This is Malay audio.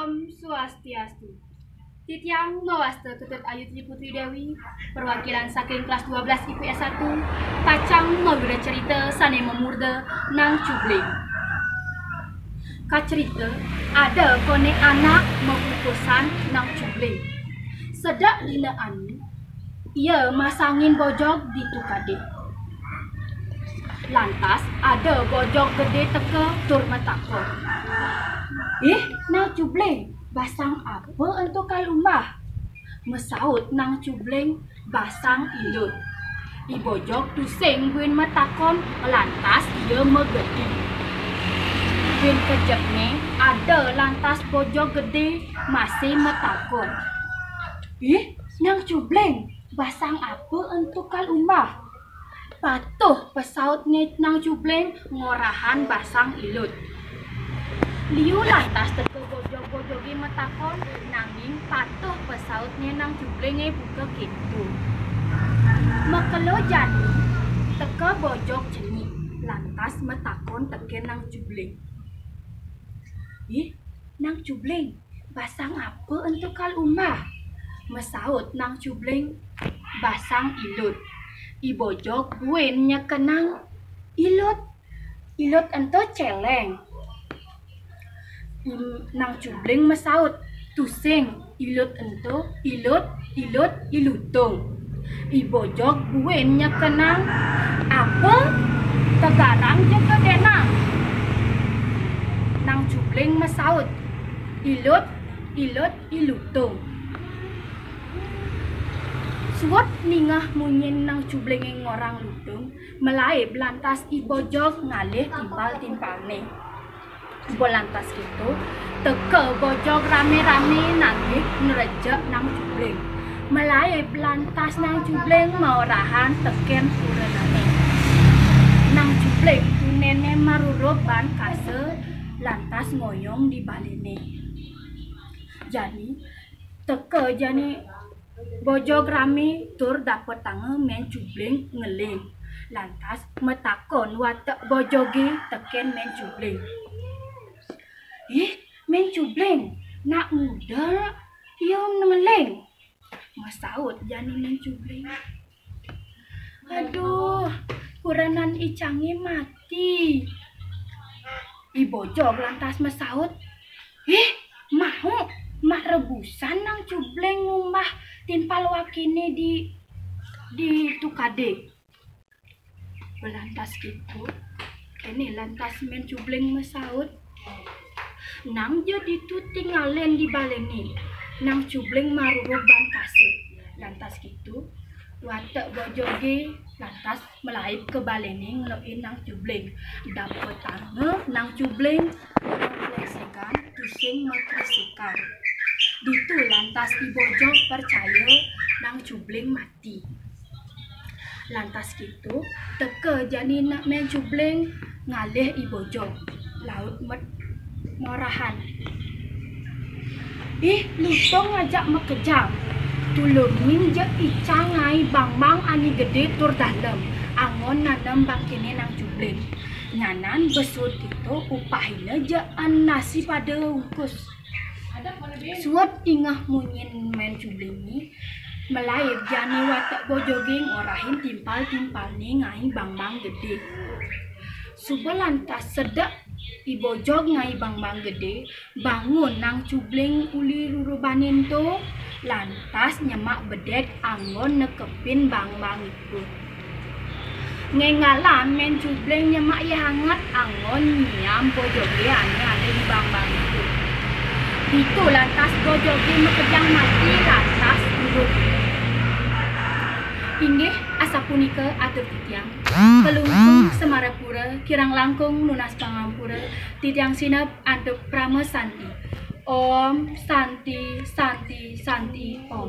Om Swastiastu. Titiang Mawasta Ketut Ayu Tri Putri Dewi, perwakilan saking kelas 12 IPS 1, Pacang mawira cerita sane memurda nang cubling. Kacerita ada kone anak mengukusan nang cubling. Sedak dina anu, ia masangin bojog di tukade. Lantas ada bojog gede teka tur metako. Nang cubling, basang apa untuk kalumah? Mesaut nang cubling, basang ilut. Ibojog tusing buin metakon, lantas ia megedi. Buin kejepne, ada lantas bojog gede masih metakon. Nang cubling, basang apa untuk kalumah? Patuh pesautnya nang cubling, ngorahan basang ilut. Liu lantas teka bojog-bojogi metakon, nanging patuh pesautnya nang cublinge buka gitu. Mekelo jani, teka bojog jenik, lantas metakon teken nang cubling. Nang cubling, basang apa untuk kalumah? Mesaut nang cubling, basang ilut. Ibojog buin nyekenang ilut. Ilut ento celeng. Nang cubling mesaut, tusing ilut ento, ilut, ilutung. Ibojog buin nyekenang apa? Tegarang juga denang. Nang cubling mesaut, ilut, ilutung. Suat ningah munyin nang cubling ngorang lutung, melai belantas ibojog ngalih timpal-timpalne. Belantas itu, teka bojog rame-rame nangih nerejak nang cubling. Melai belantas nang cubling maurahan teken purenane. Nang cubling tu nenek marurup ban kase, lantas ngoyong di balene. Jadi, teka jani bojog rame tur dapet tangan men cubling ngeling. Lantas metakon watak bojogi teken men cubling. Men cubling, nak muda, ia ngeling. Mesaut jani men cubling. Aduh, kuranan icangi mati. Ibojog lantas mesaut. Mau mak rebusan nang cubling ngumah timpal wakine di tukade. Belantas gitu, kene lantas men cubling mesaut. Nang jadi tu tinggalin di baleni. Nang cubling maruruh ban kase. Lantas gitu, watak bojoge lantas melaip ke baleni ngeloin nang cubling. Dapet tangan nang cubling mengklesekan, tusing mengklesekan. Ditu lantas ibojog percaya nang cubling mati. Lantas gitu, teke jani nak men cubling ngalih ibojog. Laut morahan. Lutung ngajak mekejang. Tulungin je ica ngai bang-bang ani gede tur dalem. Angon nanam bangkine nang cubling. Nganan besut itu upahina je an nasi pada ungkus. Suat ingah munyin men cubling ni. Melaib jani watak bojoging orahin timpal-timpal ni ngai bang-bang gede. Subelantas sedak ibojog ngai bang-bang gede, bangun nang cubling uli rurubanin tu, lantas nyemak bedek anggon nekepin bang-bang itu. Ngengalan men cubling nyemak ya hangat anggon nyam bojoge ane ada di bang-bang itu. Itu lantas bojoge mekejang mati lantas urut. Inggih asapunika atur titiang. Pelungkung Semarapura, kirang langkung lunas pangampura, titiang sinep antuk prama santi. Om Santi Santi Santi Om.